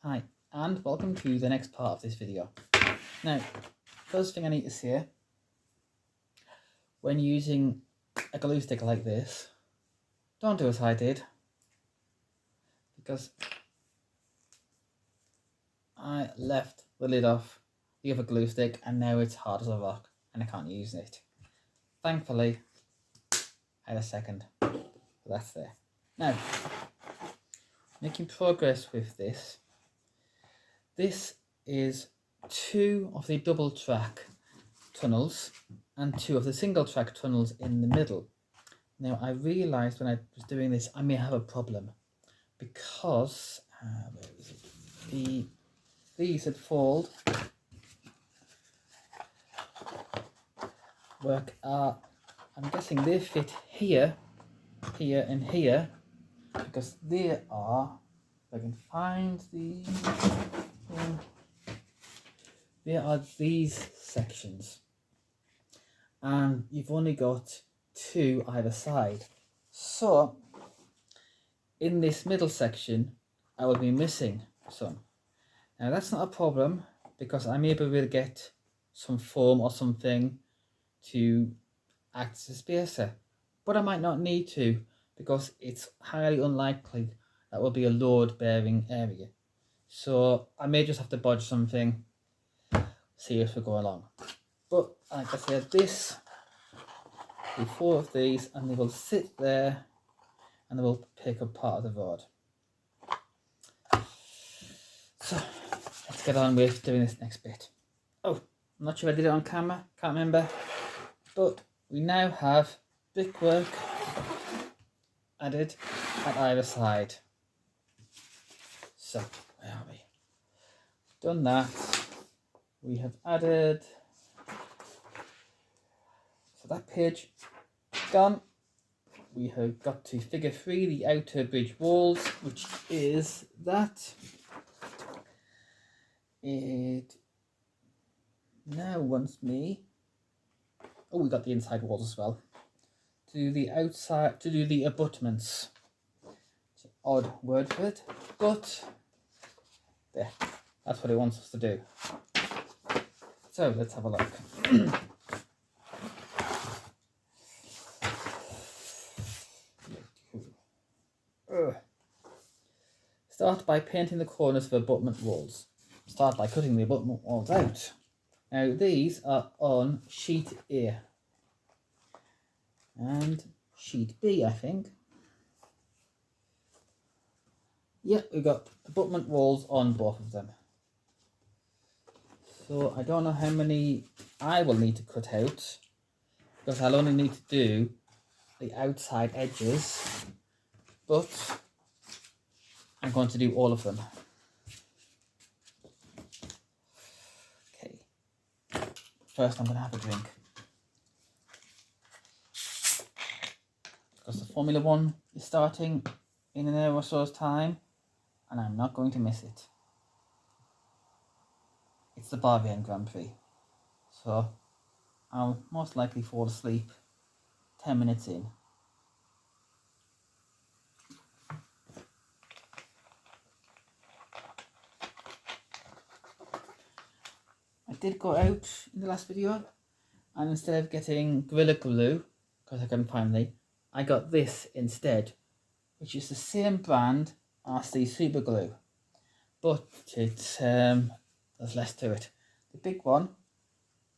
Hi, and welcome to the next part of this video. Now, first thing I need to say, when using a glue stick like this, don't do as I did, because I left the lid off the other glue stick and now it's hard as a rock and I can't use it. Thankfully, I had a second, so that's there. Now, making progress with this. This is 2 of the double track tunnels and 2 of the single track tunnels in the middle. Now I realised when I was doing this I may have a problem because where is it? These had fold I'm guessing they fit here, here and here, because they are, if I can find these, they are these sections and you've only got 2 either side. So in this middle section I will be missing some. Now that's not a problem because I may be able to get some foam or something to act as a spacer, but I might not need to because it's highly unlikely that will be a load bearing area. So I may just have to bodge something, see if we go along. But like I said, this will be 4 of these and they will sit there and they will pick up part of the road. So let's get on with doing this next bit. Oh, I'm not sure if I did it on camera, can't remember. But we now have brickwork added at either side. So, where are we? Done that. We have added, so that page gone. We have got to figure 3, the outer bridge walls, which is that. It now wants me, oh, we got the inside walls as well, to do the outside, to do the abutments. It's an odd word for it, but there, that's what it wants us to do. So let's have a look. Start by painting the corners of abutment walls. Start by cutting the abutment walls out. Now these are on sheet A and sheet B, I think. Yep, we've got abutment walls on both of them. So I don't know how many I will need to cut out because I'll only need to do the outside edges, but I'm going to do all of them. Okay, first I'm going to have a drink because the Formula 1 is starting in an hour or so's time and I'm not going to miss it. It's the Bahrain Grand Prix, so I'll most likely fall asleep 10 minutes in. I did go out in the last video and instead of getting Gorilla Glue, because I couldn't find any, I got this instead, which is the same brand as the Super Glue, but it's there's less to it. The big one,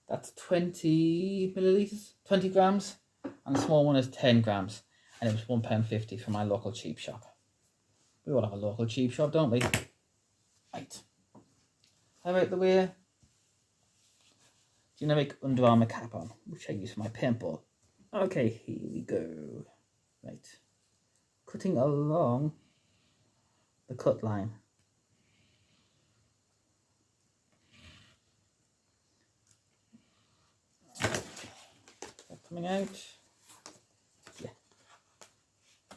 that's 20 millilitres, 20 grams, and the small one is 10 grams, and it was £1.50 from my local cheap shop. We all have a local cheap shop, don't we? Right. How about the way generic Under Armour cap on, which I use for my paintball. Okay, here we go. Right. Cutting along the cut line. Coming out. Yeah.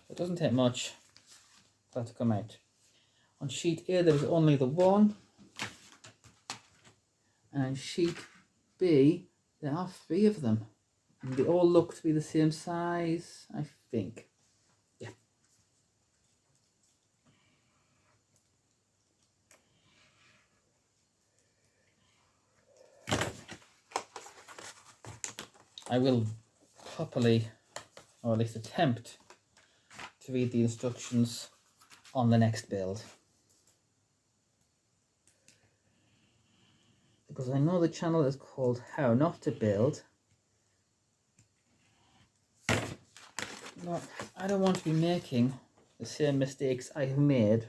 It doesn't take much for that to come out. On sheet A there was only the one. And on sheet B there are 3 of them. And they all look to be the same size, I think. Yeah. I will properly, or at least attempt to read the instructions on the next build. Because I know the channel is called How Not to Build. No, I don't want to be making the same mistakes I have made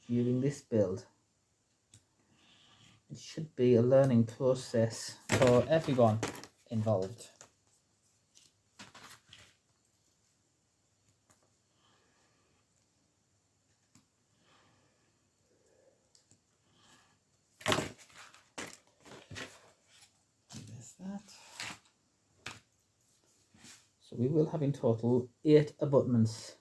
during this build. It should be a learning process for everyone involved. There's that. So we will have in total 8 abutments.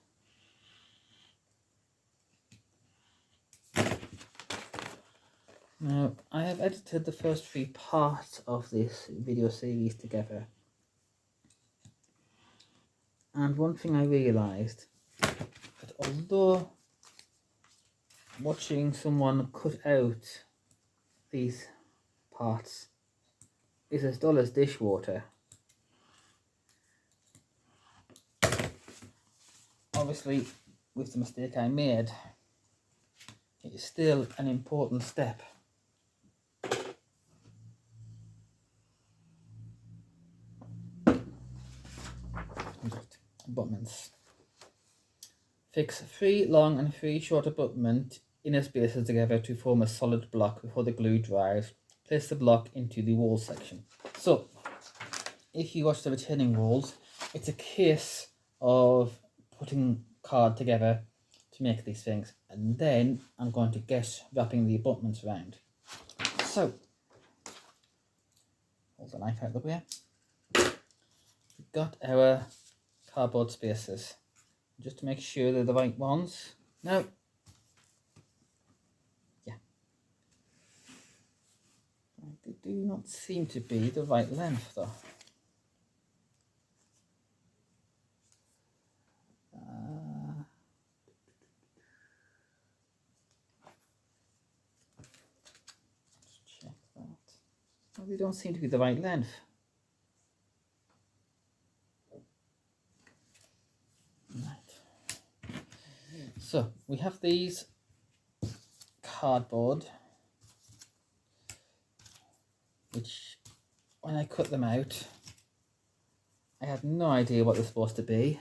Now, I have edited the first 3 parts of this video series together. And one thing I realised, that although watching someone cut out these parts is as dull as dishwater, obviously with the mistake I made, it is still an important step. Abutments. Fix 3 long and 3 short abutment inner spaces together to form a solid block before the glue dries. Place the block into the wall section. So, if you watch the retaining walls, it's a case of putting card together to make these things, and then I'm going to get wrapping the abutments around. So, hold the knife out of the way. We've got our cardboard spaces. Just to make sure they're the right ones. No. Yeah. They do not seem to be the right length though. Let's check that. Well, they don't seem to be the right length. Right. So we have these cardboard, which when I cut them out, I had no idea what they're supposed to be,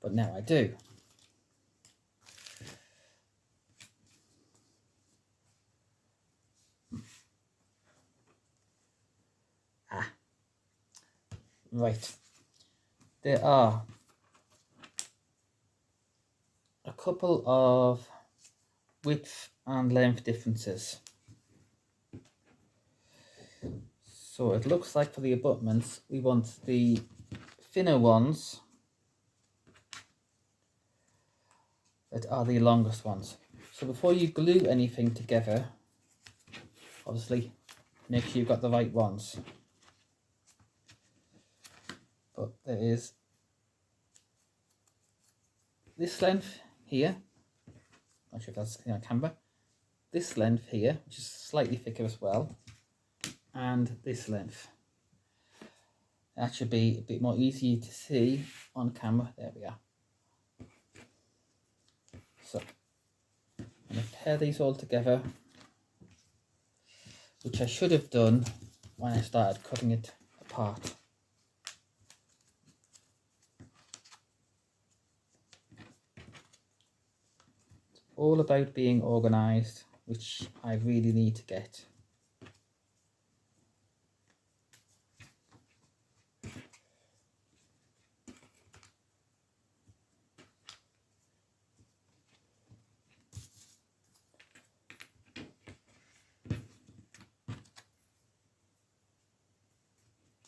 but now I do. Right. There are a couple of width and length differences. So it looks like for the abutments, we want the thinner ones that are the longest ones. So before you glue anything together, obviously make sure you've got the right ones. But there is this length here, not sure if that's on camera, this length here, which is slightly thicker as well, and this length. That should be a bit more easy to see on camera. There we are. So I'm going to pair these all together, which I should have done when I started cutting it apart. It's all about being organised, which I really need to get.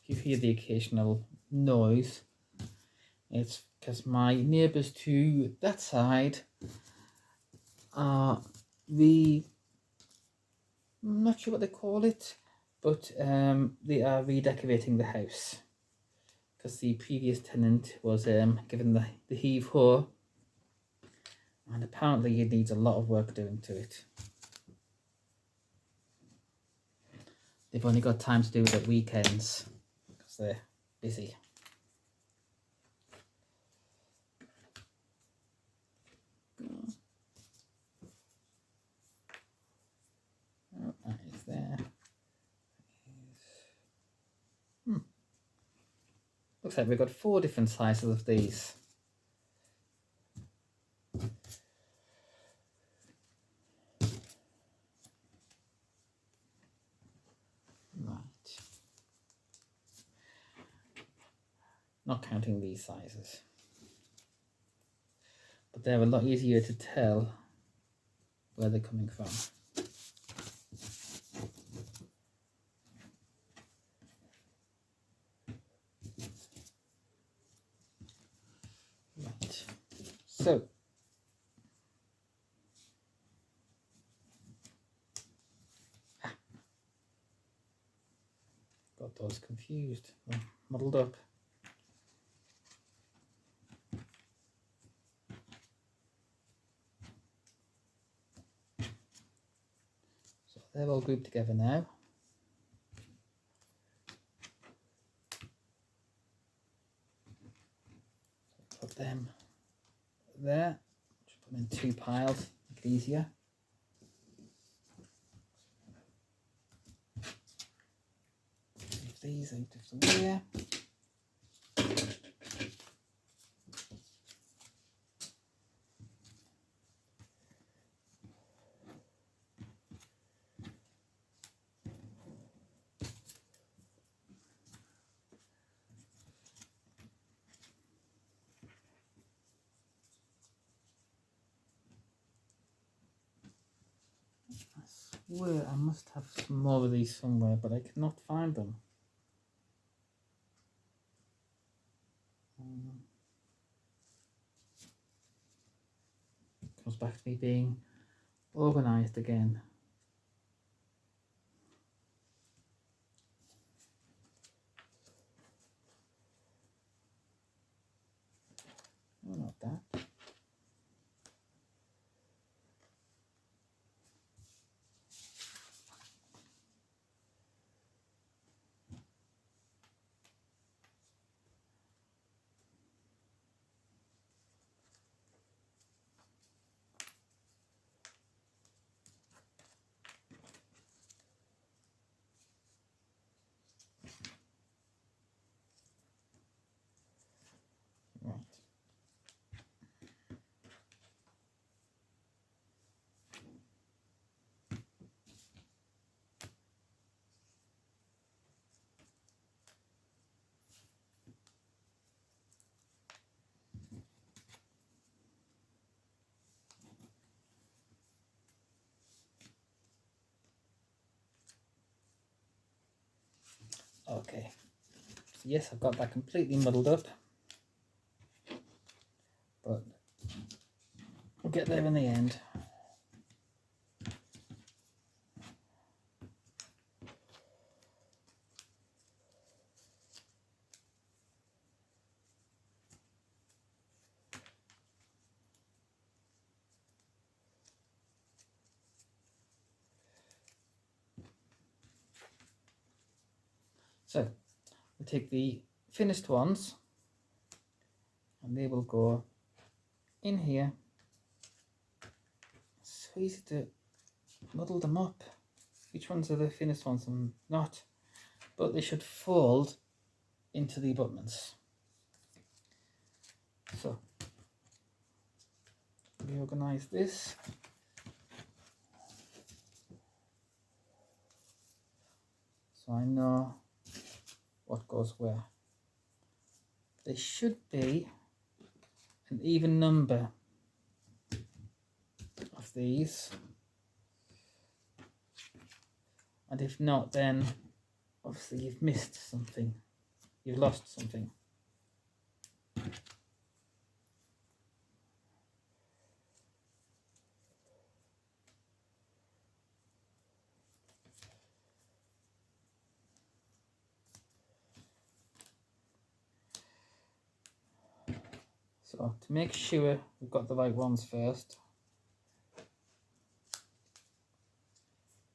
If you hear the occasional noise, it's because my neighbours to that side are I'm not sure what they call it, but they are redecorating the house because the previous tenant was given the heave-ho, and apparently it needs a lot of work doing to it. they've only got time to do it at weekends because they're busy. Oh, that is there. Looks like we've got 4 different sizes of these. Right. Not counting these sizes. But they're a lot easier to tell where they're coming from. Right. So, got those confused, muddled up. So they're all grouped together now. Put them there. Just put them in 2 piles, make it easier. Move these out of the way. I swear I must have some more of these somewhere, but I cannot find them. Comes back to me being organised again. Oh, not that. Right. Okay, so yes, I've got that completely muddled up, but we'll get there in the end. So we'll take the finished ones and they will go in here. It's so easy to muddle them up. Which ones are the finished ones and not? But they should fold into the abutments. So reorganize this. So I know what goes where. There should be an even number of these, and if not, then obviously you've missed something, you've lost something. So to make sure we've got the right ones first,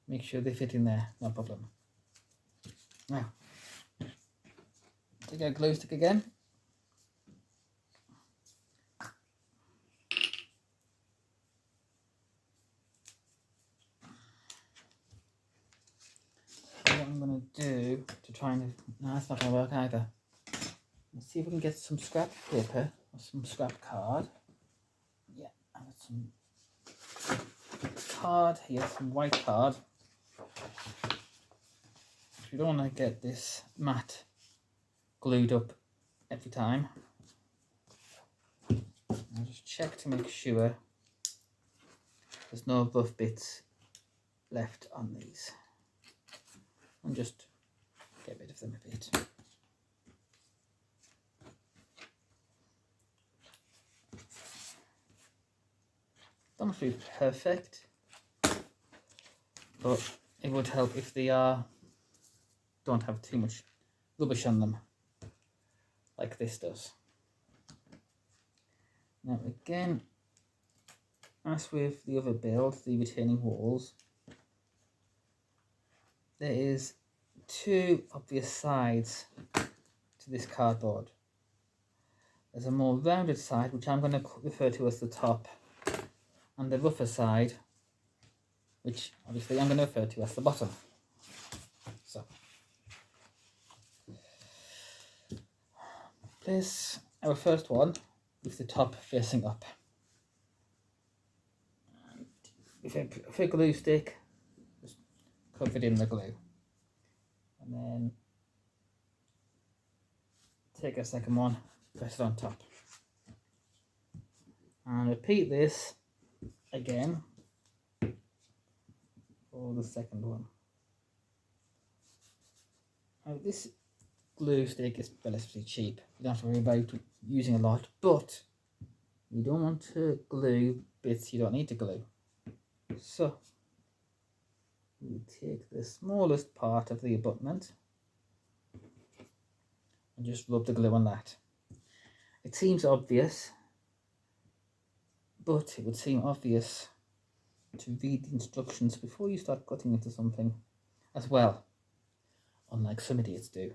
make sure they fit in there, no problem. Now, take our glue stick again. So what I'm going to do to try and... No, that's not going to work either. Let's see if we can get some scrap paper or some scrap card. Yeah, I've got some card here, some white card. We don't want to get this mat glued up every time. I'll just check to make sure there's no rough bits left on these, and just get rid of them a bit. Don't have to be perfect, but it would help if they don't have too much rubbish on them, like this does. Now again, as with the other build, the retaining walls, there is two obvious sides to this cardboard. There's a more rounded side, which I'm going to refer to as the top, and the rougher side, which obviously I'm going to refer to as the bottom. So, place our first one with the top facing up. And with a glue stick, just cover it in the glue. And then take a second one, press it on top. And repeat this again for the second one. Now this glue stick is relatively cheap. You don't have to worry about using a lot, but you don't want to glue bits you don't need to glue. So you take the smallest part of the abutment and just rub the glue on that. It seems obvious, but it would seem obvious to read the instructions before you start cutting into something as well, unlike some idiots do.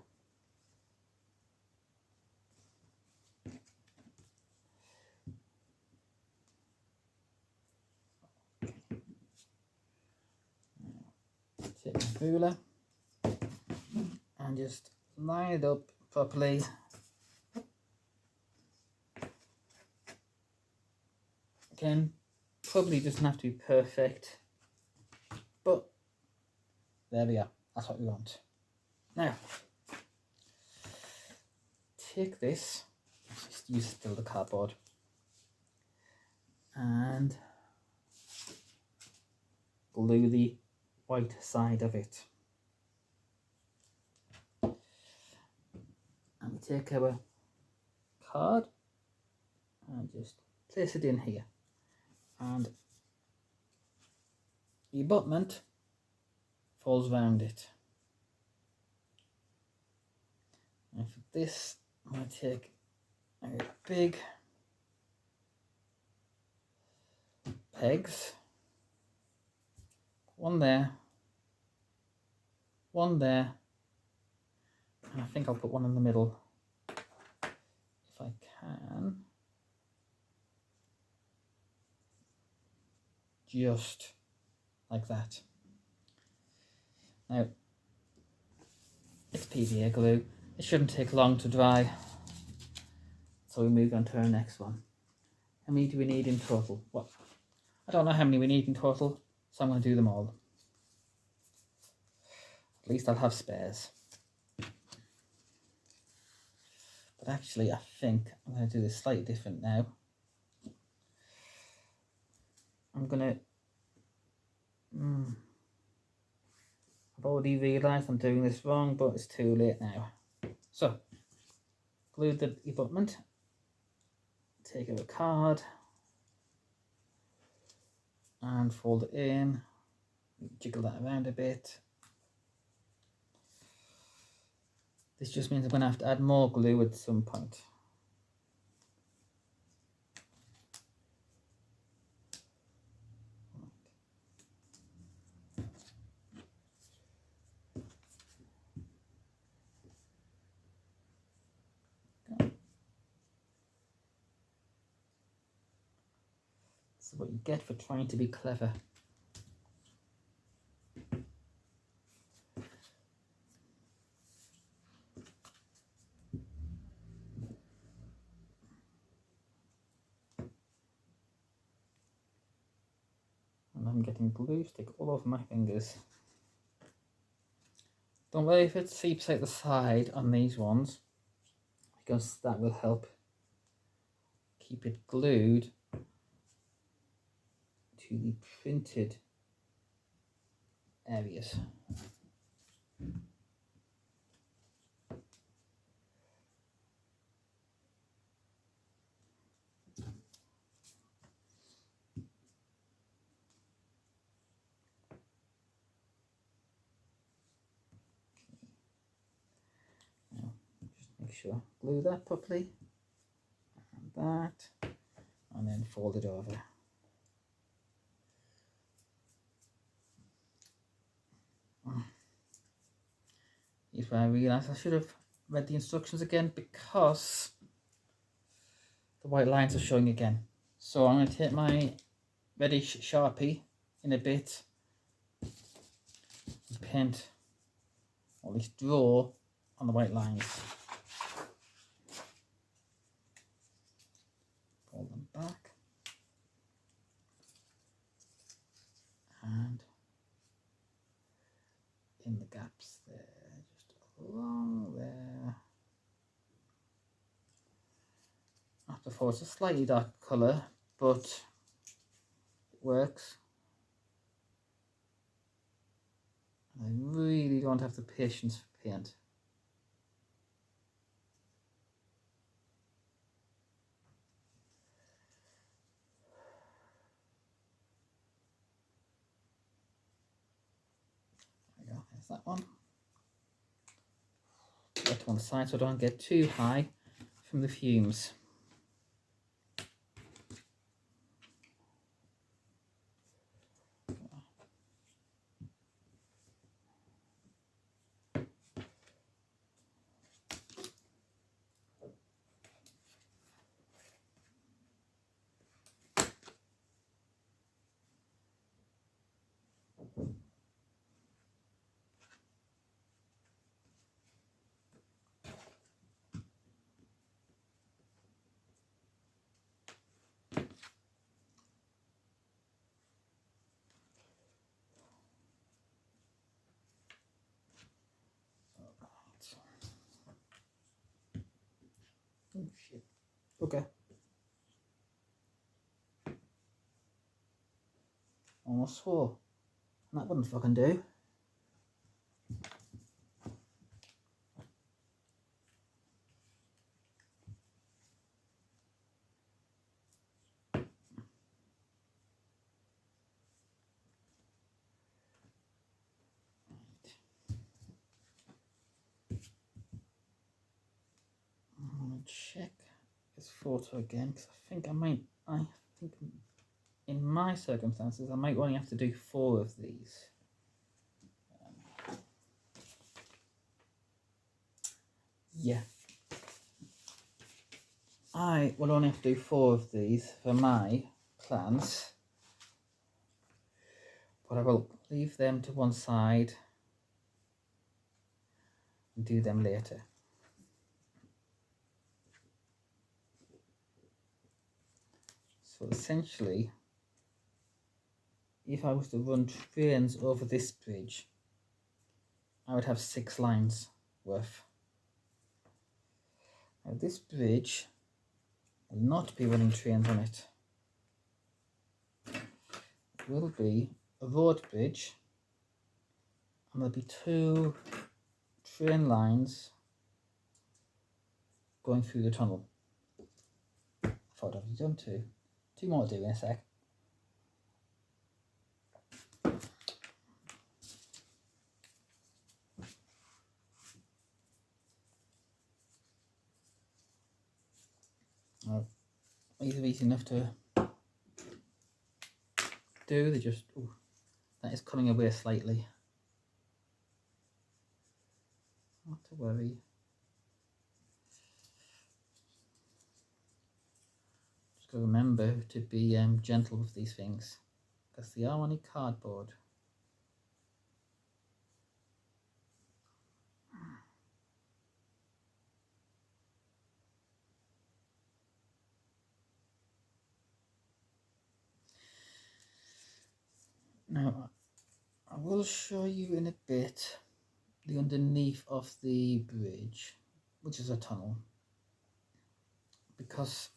Take my ruler and just line it up properly. Again, probably doesn't have to be perfect, but there we are. That's what we want. Now, take this, just use still the cardboard, and glue the white side of it. And we take our card and just place it in here. And the abutment falls around it. And for this, I'm going to take a big pegs, one there, and I think I'll put one in the middle if I can. Just like that. Now, it's PVA glue. It shouldn't take long to dry. So we move on to our next one. How many do we need in total? Well, I don't know how many we need in total, so I'm going to do them all. At least I'll have spares. But actually, I think I'm going to do this slightly different now. I'm going to... I've already realised I'm doing this wrong, but it's too late now. So, glue the abutment. Take out a card. And fold it in. Jiggle that around a bit. This just means I'm going to have to add more glue at some point. This is what you get for trying to be clever. And I'm getting glue stick all over my fingers. Don't worry if it seeps out the side on these ones, because that will help keep it glued to the printed areas. Now, just make sure glue that properly, and that, and then fold it over. Here's where I realised I should have read the instructions again, because the white lines are showing again. So I'm going to take my reddish Sharpie in a bit and paint, or at least draw, on the white lines. Pull them back. And in the gaps there, just along there. After four, it's a slightly dark colour, but it works. I really don't have the patience for paint. There we go, there's that one. Put that to one side so I don't get too high from the fumes. Oh shit. Okay. Almost swore. That wouldn't fucking do. I'm gonna check this photo again, because I think in my circumstances I might only have to do 4 of these. Yeah. I will only have to do 4 of these for my plans, but I will leave them to one side and do them later. So essentially, if I was to run trains over this bridge, I would have 6 lines worth. Now this bridge will not be running trains on it. It will be a road bridge, and there'll be 2 train lines going through the tunnel. I thought I'd done 2. 2 more to do in a sec. These are easy enough to do. They just, that is coming away slightly. Not to worry. Just to remember to be gentle with these things, because they are only cardboard. Now, I will show you in a bit the underneath of the bridge, which is a tunnel, because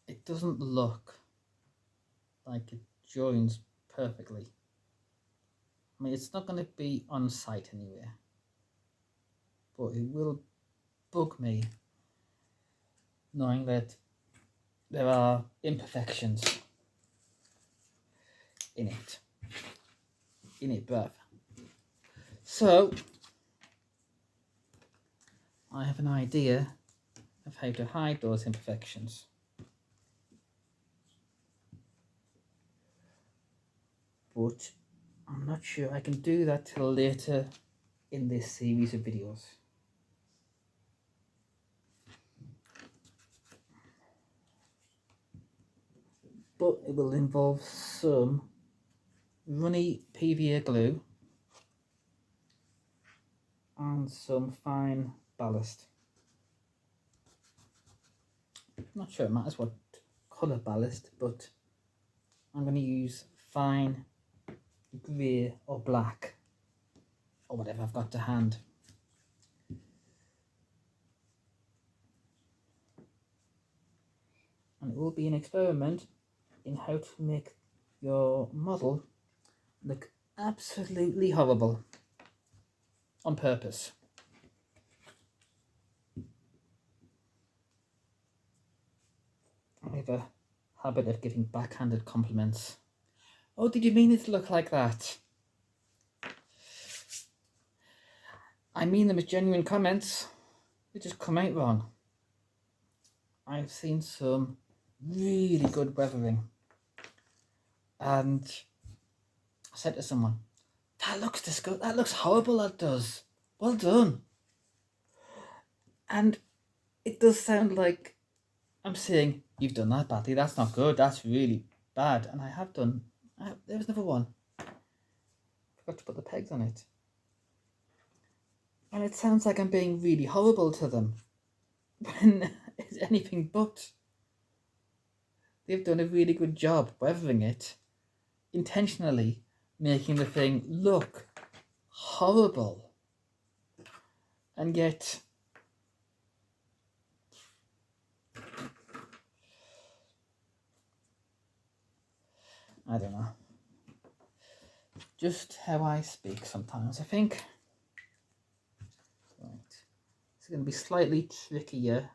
it doesn't look like it joins perfectly. I mean, it's not going to be on site anywhere, but it will bug me knowing that there are imperfections in it, bruv. So, I have an idea of how to hide those imperfections. But I'm not sure I can do that till later in this series of videos. But it will involve some runny PVA glue and some fine ballast. I'm not sure it matters what colour ballast, but I'm going to use fine grey or black or whatever I've got to hand. And it will be an experiment in how to make your model look absolutely horrible on purpose. I have a habit of giving backhanded compliments. Oh, did you mean it to look like that? I mean them as genuine comments. They just come out wrong. I've seen some really good weathering, and I said to someone, that looks disgusting, that looks horrible, that does. Well done. And it does sound like I'm saying, you've done that badly, that's not good, that's really bad. And I have done. There was another one. I forgot to put the pegs on it. And it sounds like I'm being really horrible to them, when it's anything but. They've done a really good job weathering it, intentionally making the thing look horrible. And yet, I don't know. Just how I speak sometimes, I think. Right. It's going to be slightly trickier.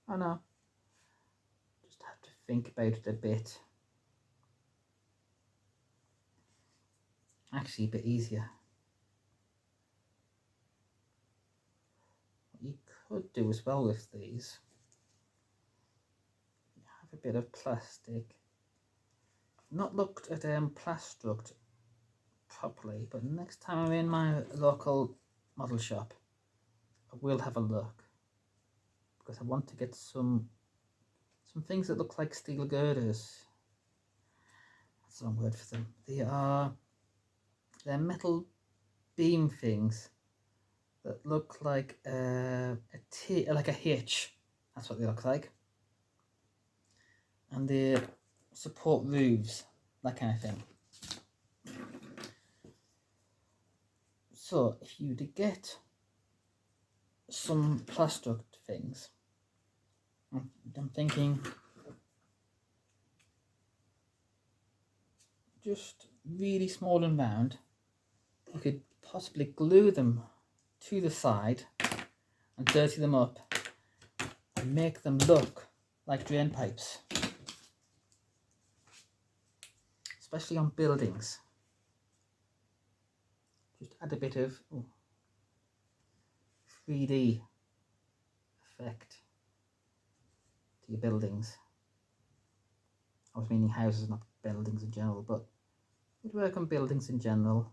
I know. Just have to think about it a bit. Actually, a bit easier. What you could do as well with these, you have a bit of plastic. I've not looked at Plastruct properly, but next time I'm in my local model shop, I will have a look, because I want to get some things that look like steel girders. That's the wrong word for them. They're metal beam things that look like like a hitch. That's what they look like. And they support roofs, that kind of thing. So if you to get some Plastruct things, I'm thinking just really small and round. You could possibly glue them to the side and dirty them up and make them look like drain pipes, especially on buildings. Just add a bit of 3D effect to your buildings. I was meaning houses, not buildings in general, but it would work on buildings in general.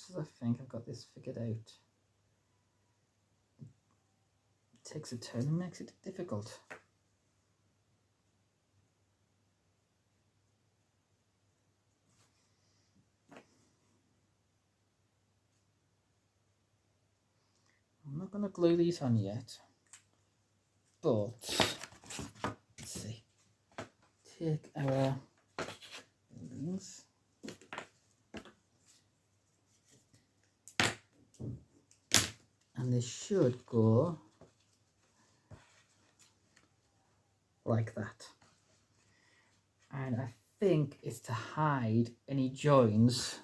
much as I think I've got this figured out, it takes a turn and makes it difficult. I'm not going to glue these on yet, but let's see. Take our buildings. And they should go like that. And I think it's to hide any joins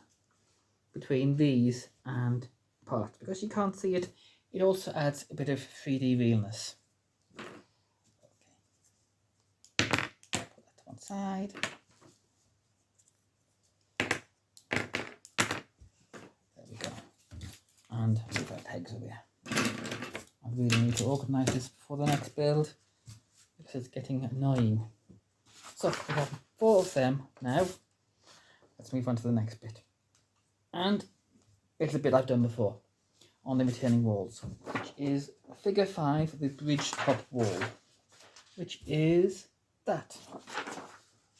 between these and parts, because you can't see it. It also adds a bit of 3D realness. Okay. Put that to one side. There we go. And we've got pegs over here. I really need to organise this before the next build, because it's getting annoying. So we have 4 of them now. Let's move on to the next bit. And it's a bit I've done before on the retaining walls, which is figure 5, the bridge top wall, which is that.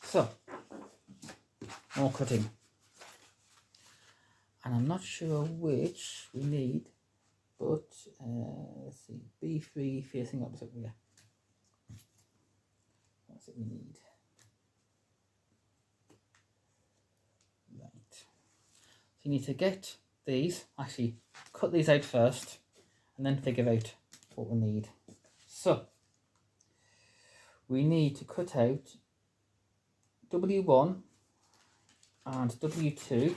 So, more cutting. And I'm not sure which we need, but let's see, B3 facing opposite rear. What's it we need? Right. So you need to get these, actually cut these out first, and then figure out what we need. So, we need to cut out W1 and W2.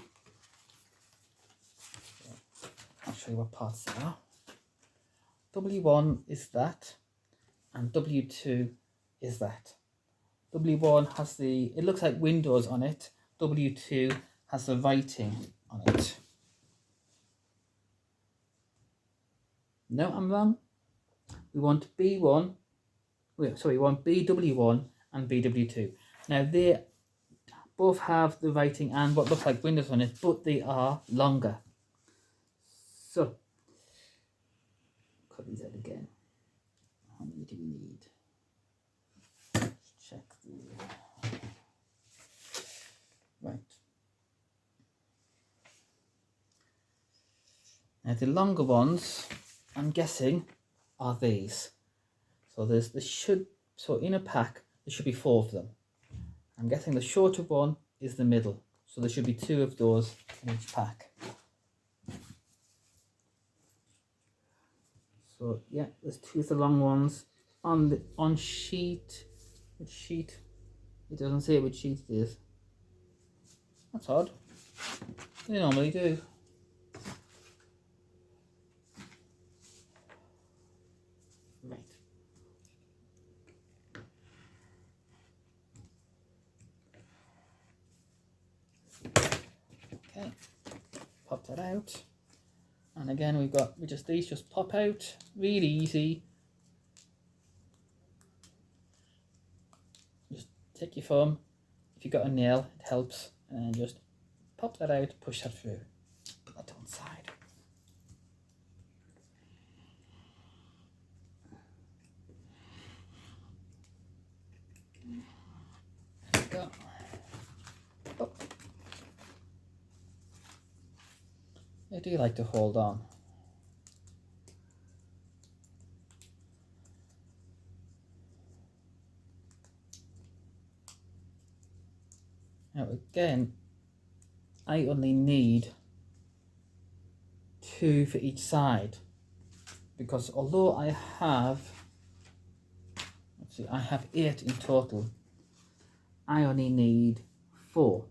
I'll show you what parts they are. W1 is that, and W2 is that. W1 has the, it looks like windows on it. W2 has the writing on it. No, I'm wrong. We want B1, we want BW1 and BW2. Now they both have the writing and what looks like windows on it, but they are longer. So, cut these out again. How many do we need? Let's check the... Right. Now the longer ones, I'm guessing, are these. So so in a pack, there should be 4 of them. I'm guessing the shorter one is the middle. So there should be 2 of those in each pack. So yeah, there's 2 of the long ones on sheet. Which sheet? It doesn't say which sheet it is. That's odd. They normally do. Right. Okay. Pop that out. And again, these just pop out, really easy. Just take your thumb, if you've got a nail, it helps, and just pop that out, push that through. Put that to one side. There we go. Oh. I do like to hold on. Now again, I only need 2 for each side, because although I have 8 in total, I only need 4.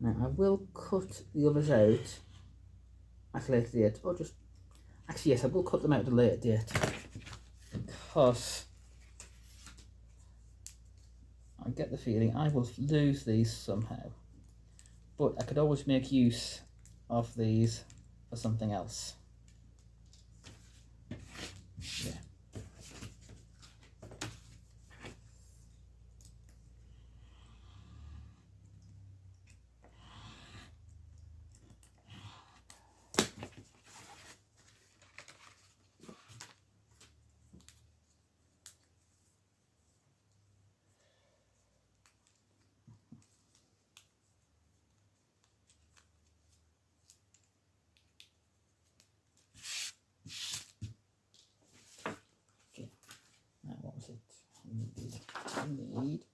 Now I will cut the others out at a later date, or just, actually yes, I will cut them out at a later date, because I get the feeling I will lose these somehow, but I could always make use of these for something else. Yeah. need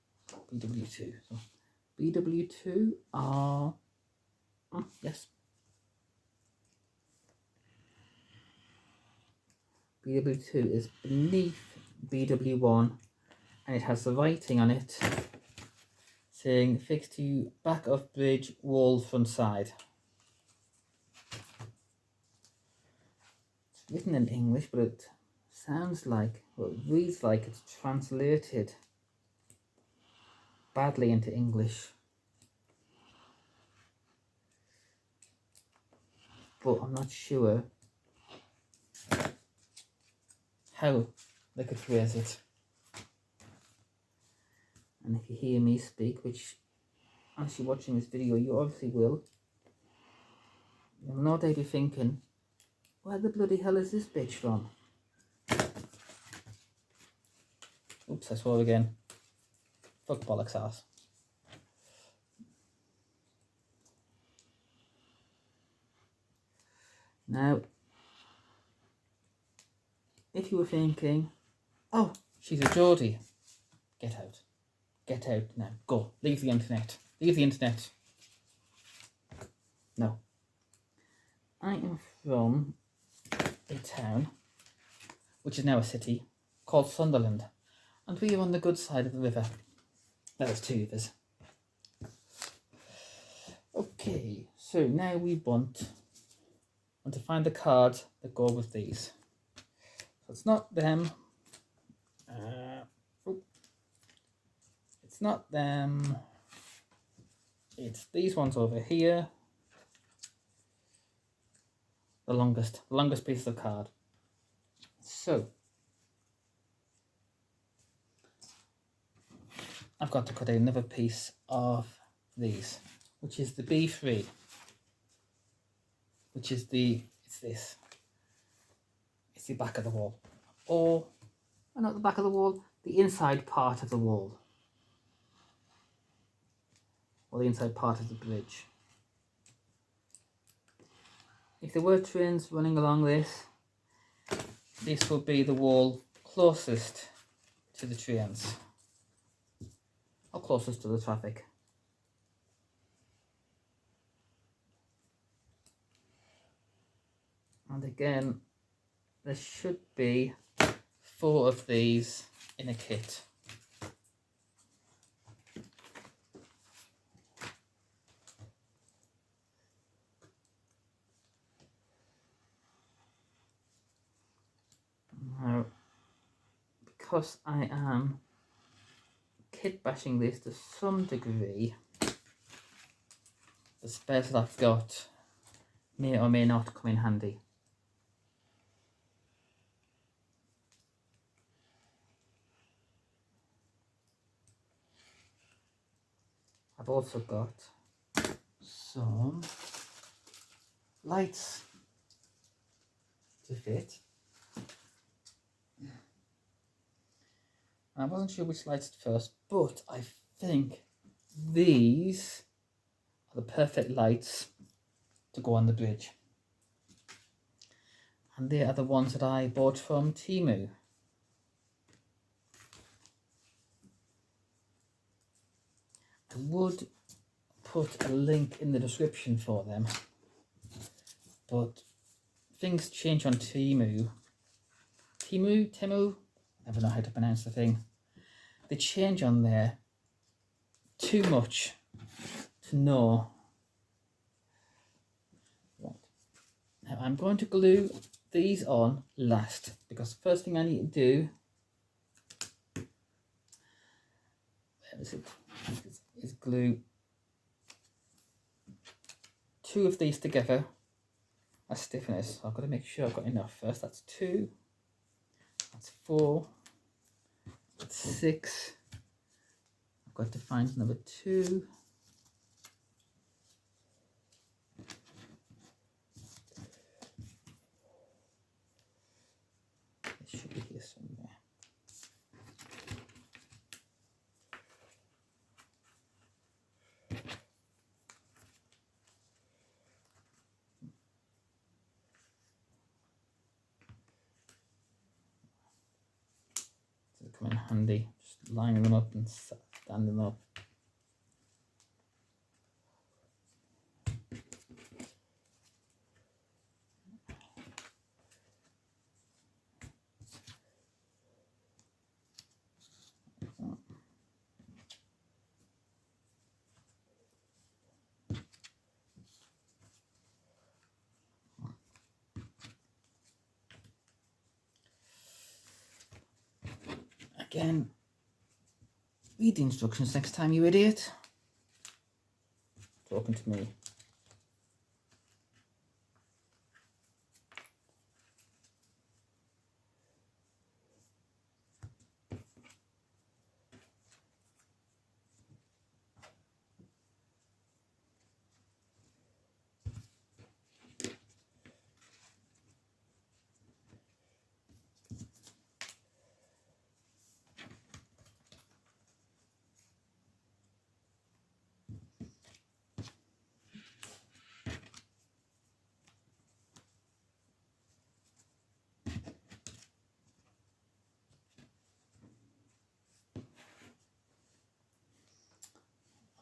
BW2. So BW2 are, yes, BW2 is beneath BW1, and it has the writing on it saying fixed to back of bridge, wall, front side. It's written in English, but it sounds like, well, it reads like it's translated badly into English. But I'm not sure how they could phrase it. And if you hear me speak, which as you're watching this video you obviously will, you'll no doubt be thinking, where the bloody hell is this bitch from? Oops, I swore again. Fuck bollocks ass. Now, if you were thinking, oh, she's a Geordie, get out. Get out now. Go. Leave the internet. Leave the internet. No. I am from a town, which is now a city, called Sunderland. And we are on the good side of the river. There's two of us. Okay, so now we want to find the cards that go with these. So it's not them. It's not them. It's these ones over here. The longest piece of the card. So I've got to cut out another piece of these, which is the B3, which is it's this. It's the back of the wall, or not the back of the wall, the inside part of the wall, or the inside part of the bridge. If there were trains running along this would be the wall closest to the trains, or closest to the traffic. And again, there should be 4 of these in a kit. Now, because I am kit bashing this to some degree, the spares that I've got may or may not come in handy. I've also got some lights to fit. I wasn't sure which lights at first, but I think these are the perfect lights to go on the bridge. And they are the ones that I bought from Temu. I would put a link in the description for them, but things change on Temu. Temu? I never know how to pronounce the thing. They change on there too much to know. Right. Now I'm going to glue these on last, because the first thing I need to do is glue 2 of these together as stiffness. So I've got to make sure I've got enough first. That's 2, that's 4, that's 6. I've got to find number 2. It should be here somewhere. come in handy. Just lining them up and standing them up. Again, read the instructions next time, you idiot. Talking to me.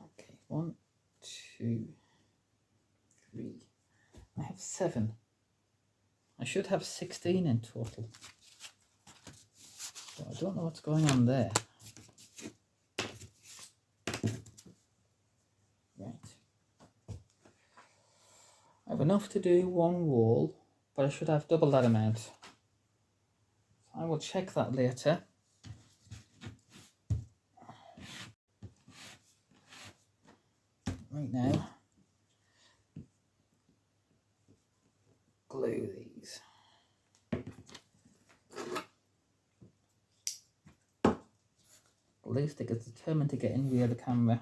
Okay, 1, 2, 3. I have 7. I should have 16 in total. So I don't know what's going on there. Right. I have enough to do one wall, but I should have double that amount. So I will check that later. Right now, glue these. Glue stick is determined to get in via the camera.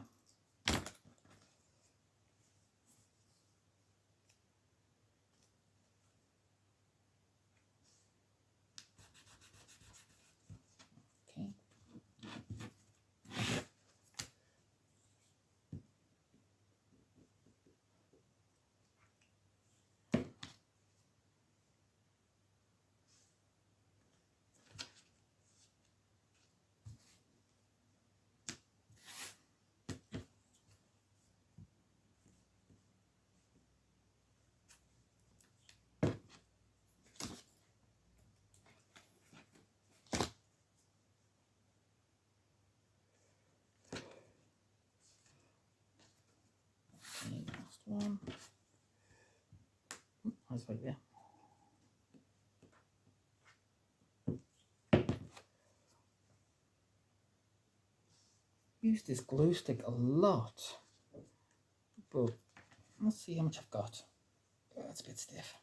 Okay. Last one. That's right there. Use this glue stick a lot, but let's see how much I've got. Oh, that's a bit stiff.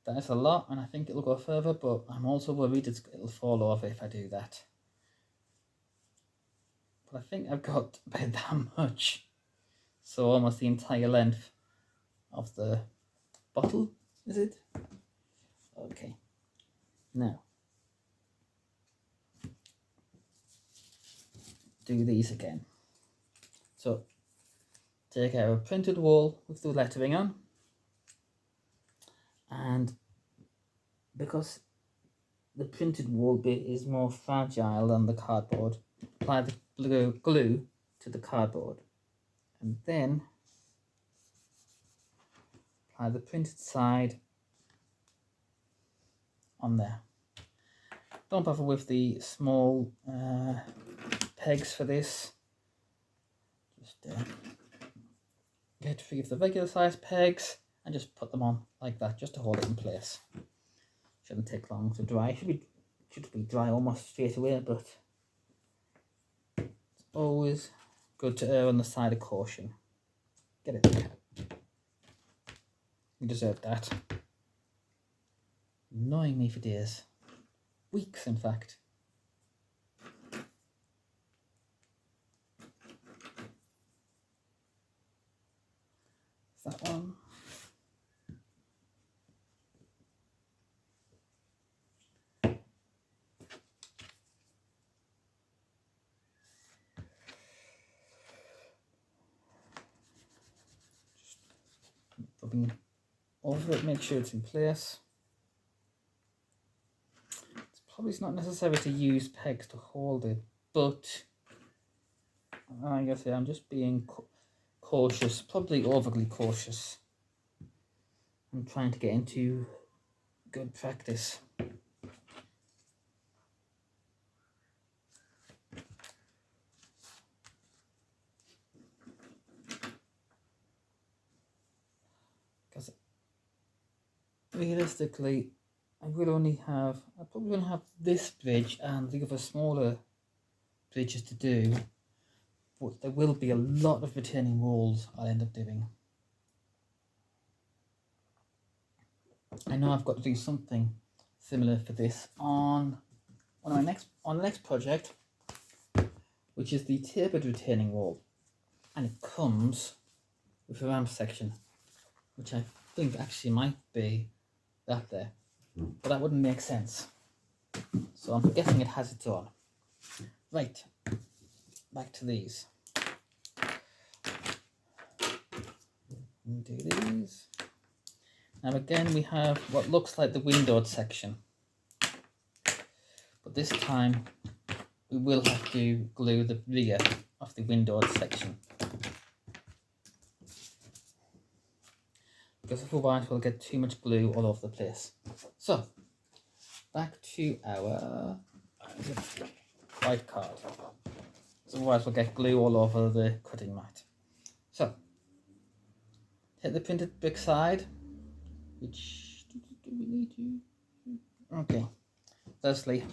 That is a lot, and I think it'll go further, but I'm also worried it'll fall over if I do that. But I think I've got about that much. So almost the entire length of the bottle, is it? Okay. Now, do these again. So, take our printed wall with the lettering on, and because the printed wall bit is more fragile than the cardboard, apply the glue to the cardboard, and then apply the printed side on there. Don't bother with the small pegs for this. Just get rid of the regular size pegs and just put them on like that, just to hold it in place. Shouldn't take long to dry. Should be dry almost straight away, but it's always good to err on the side of caution. Get it there. You deserve that. Annoying me for days. Weeks, in fact. Is that one? rubbing over it, make sure it's in place. It's probably not necessary to use pegs to hold it, but like I say, I'm just being cautious, probably overly cautious. I'm trying to get into good practice. Because realistically, I probably only have this bridge and the other smaller bridges to do, but there will be a lot of retaining walls I'll end up doing. I know I've got to do something similar for this on the next project, which is the tapered retaining wall, and it comes with a ramp section, which I think actually might be that there, but that wouldn't make sense. So I'm guessing it has its own. Right, back to these. Do these. Now again we have what looks like the windowed section, but this time we will have to glue the rear of the windowed section, because otherwise we'll get too much glue all over the place. So back to our white card, otherwise we'll get glue all over the cutting mat. So take the printed brick side, which do we need to? Okay, firstly,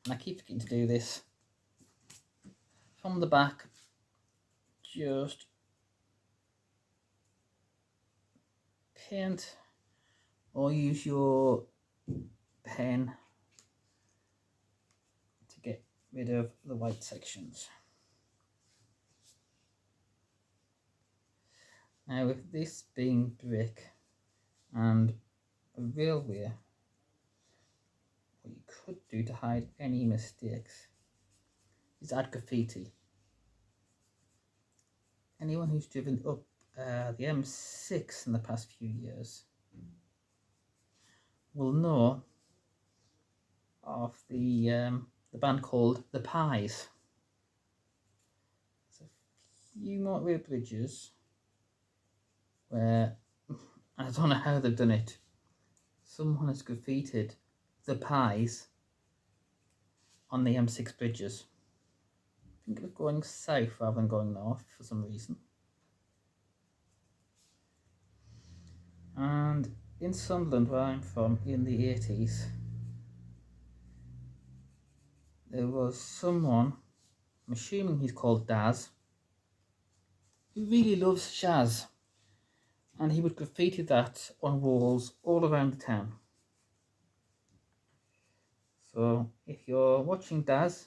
and I keep forgetting to do this, from the back, just paint or use your pen to get rid of the white sections. Now with this being brick and a railway, what you could do to hide any mistakes is add graffiti. Anyone who's driven up the M6 in the past few years will know of the band called The Pies. There's a few motorway bridges where, I don't know how they've done it, someone has graffitied The Pies on the M6 bridges. I think it was going south rather than going north for some reason. And in Sunderland, where I'm from, in the 80s, there was someone, I'm assuming he's called Daz, who really loves Shaz, and he would graffiti that on walls all around the town. So if you're watching Daz,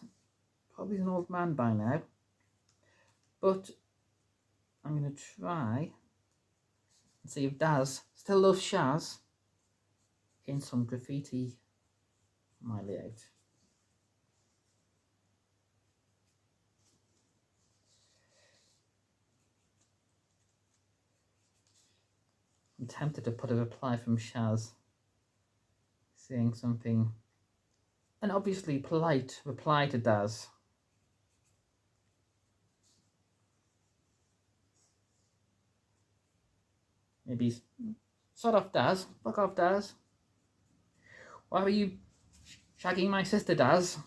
probably an old man by now, but I'm going to try and see if Daz still loves Shaz in some graffiti on my layout. I'm tempted to put a reply from Shaz saying something, an obviously polite reply to Daz. Maybe, sod off Daz, fuck off Daz. Why were you shagging my sister, Daz?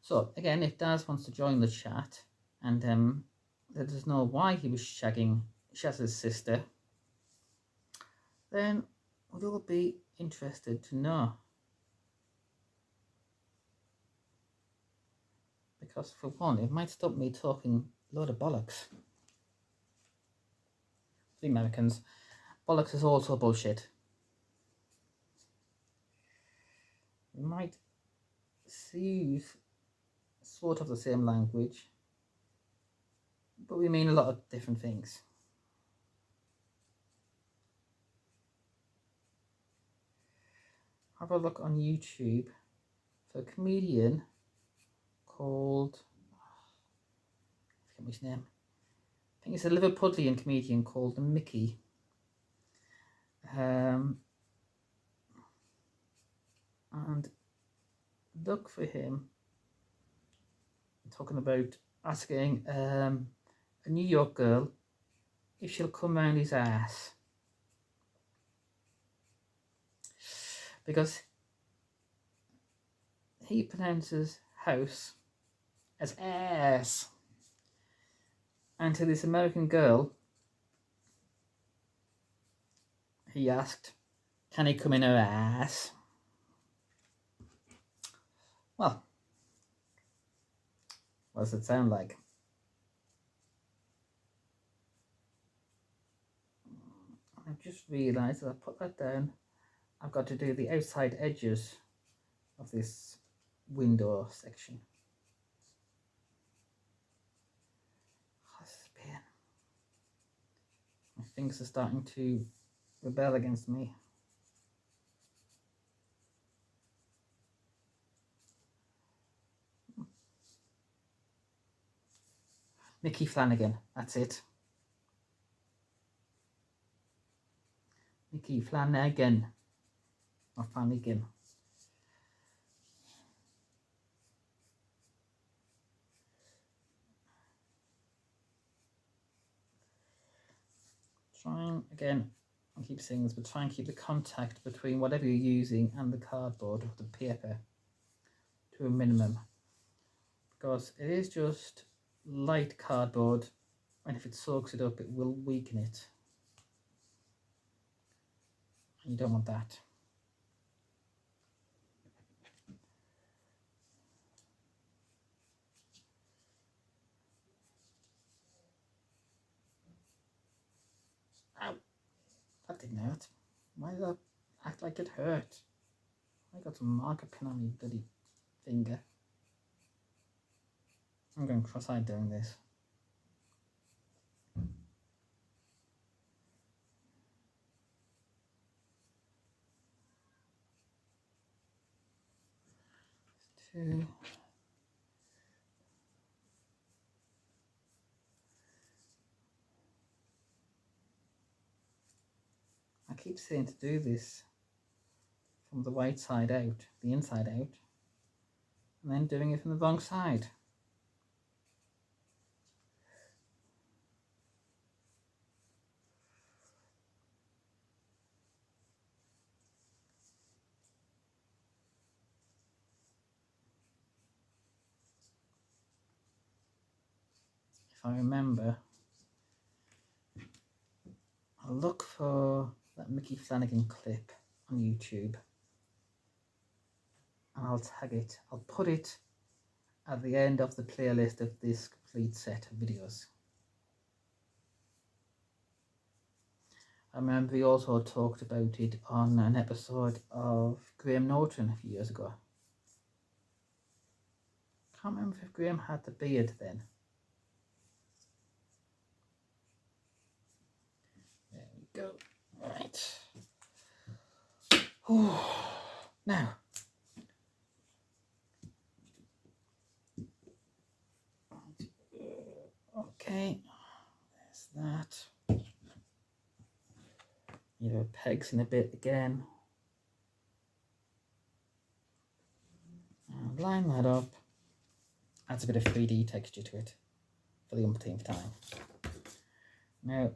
So again, if Daz wants to join the chat and let us know why he was shagging Shaz's sister, then we'd all be interested to know. Because for one, it might stop me talking a load of bollocks. The Americans, bollocks is also bullshit. We might use sort of the same language, but we mean a lot of different things. have a look on YouTube for a comedian called, I forget his name. I think it's a Liverpudlian comedian called Mickey. And look for him talking about asking a New York girl if she'll come round his ass. Because he pronounces house as ass. And to this American girl, he asked, can he come in her ass? Well, what does it sound like? I've just realised that I put that down. I've got to do the outside edges of this window section. Oh, this is a pain. My fingers are starting to rebel against me. Mickey Flanagan, that's it. Mickey Flanagan. Or Flanagan. Trying, again, I keep saying this, but try and keep the contact between whatever you're using and the cardboard or the paper to a minimum. Because it is just light cardboard, and if it soaks it up, it will weaken it. And you don't want that. Ow! That didn't hurt. Why did that act like it hurt? I got some marker pin on my bloody finger. I'm going cross-eyed doing this. Two. I keep saying to do this from the right side out, the inside out, and then doing it from the wrong side. If I remember, I'll look for that Mickey Flanagan clip on YouTube and I'll tag it. I'll put it at the end of the playlist of this complete set of videos. I remember we also talked about it on an episode of Graham Norton a few years ago. Can't remember if Graham had the beard then. There we go. Right. Now. Okay. There's that. Pegs in a bit again. And line that up. Adds a bit of 3D texture to it for the umpteenth time. Now,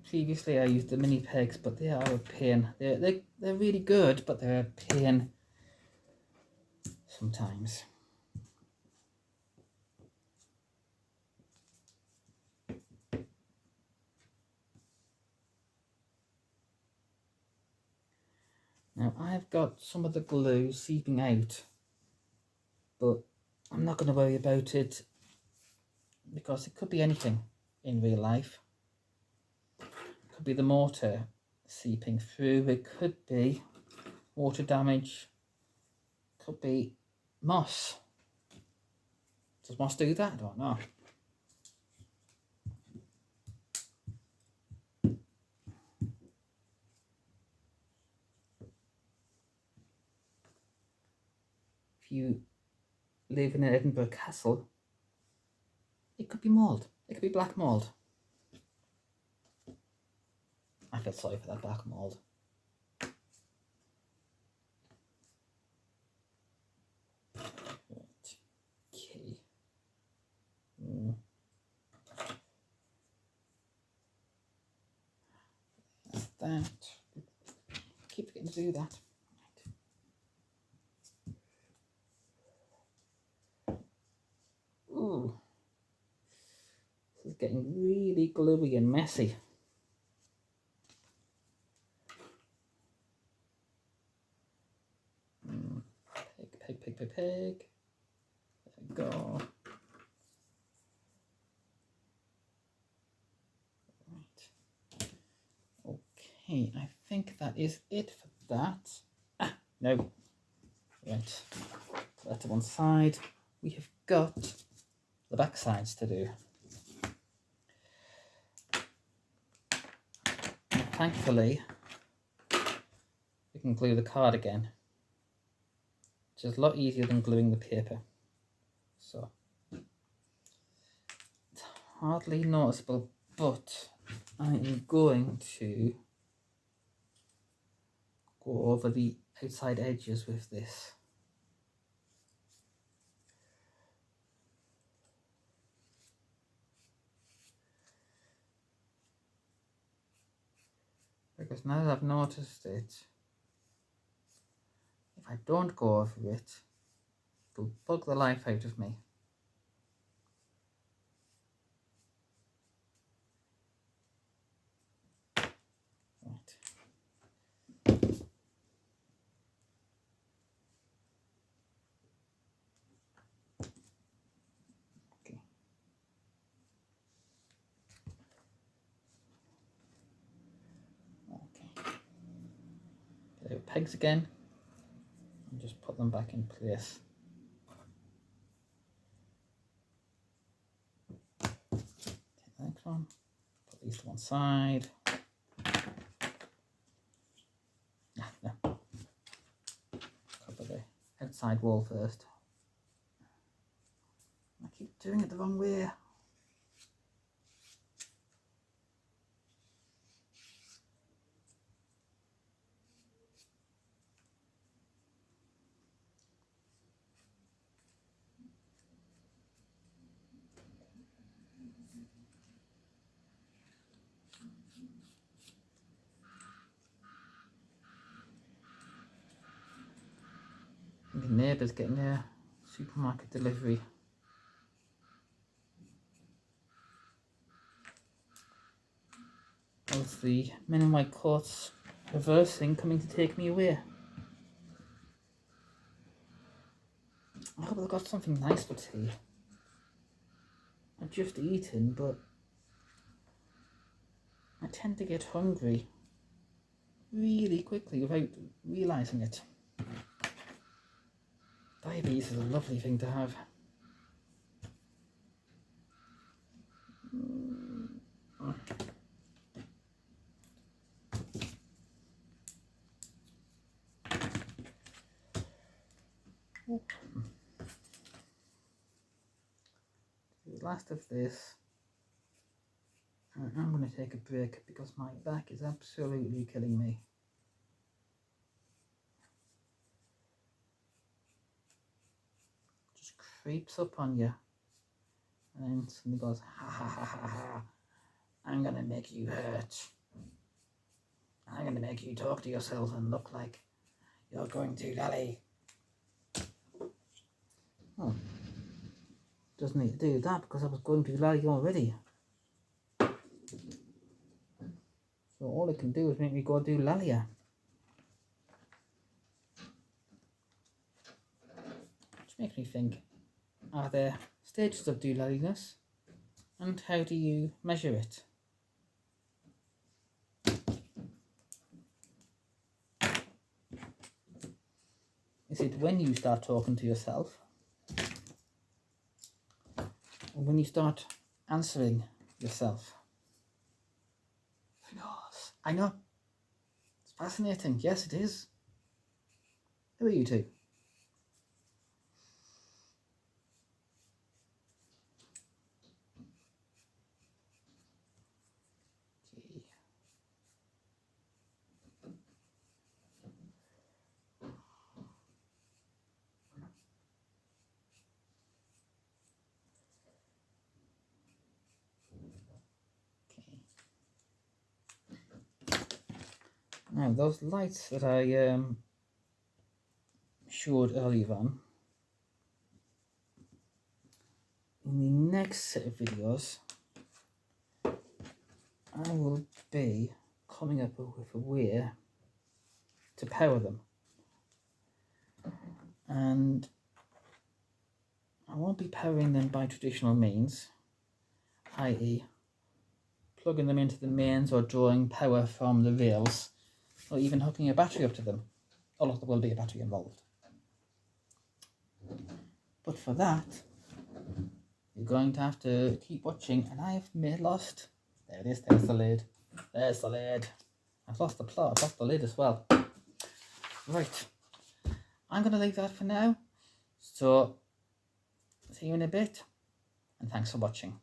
previously I used the mini pegs, but they are a pain. They're really good, but they're a pain sometimes. Now I've got some of the glue seeping out, but I'm not going to worry about it because it could be anything in real life. It could be the mortar seeping through, it could be water damage, it could be moss. Does moss do that? I don't know. you live in an Edinburgh castle, it could be mould. It could be black mould. I feel sorry for that black mould. Right. Okay. That's that. Keep forgetting to do that. Right. Ooh. This is getting really gluey and messy. Peg. There we go. Right. Okay, I think that is it for that. No. Right. Put that to one side. We have got the back sides to do. And thankfully, we can glue the card again, which is a lot easier than gluing the paper. So it's hardly noticeable, but I am going to go over the outside edges with this. Because now that I've noticed it, if I don't go over it, it'll bug the life out of me. Pegs again and just put them back in place. Take the next one, put these to one side. No. Cover the outside wall first. I keep doing it the wrong way. The neighbour's getting their supermarket delivery. Of the men in white coats reversing, coming to take me away. I hope they've got something nice for tea. I've just eaten, but I tend to get hungry really quickly without realising it. Diabetes is a lovely thing to have. The last of this, I'm going to take a break because my back is absolutely killing me. Just creeps up on you and then suddenly goes, ha ha ha ha ha, I'm going to make you hurt. I'm going to make you talk to yourself and look like you're going to lally. Oh, doesn't need to do that because I was going to lally already. So all it can do is make me go do lallia. Which makes me think, are there stages of doulaliness and how do you measure it? Is it when you start talking to yourself? Or when you start answering yourself? Who knows? I know. It's fascinating. Yes, it is. Who are you two? Now those lights that I showed earlier on, in the next set of videos I will be coming up with a way to power them, and I won't be powering them by traditional means, i.e. plugging them into the mains or drawing power from the rails, or even hooking a battery up to them, although there will be a battery involved. But for that, you're going to have to keep watching, and I've lost. There it is, there's the lid. There's the lid. I've lost the plot, I've lost the lid as well. Right, I'm going to leave that for now. So, see you in a bit, and thanks for watching.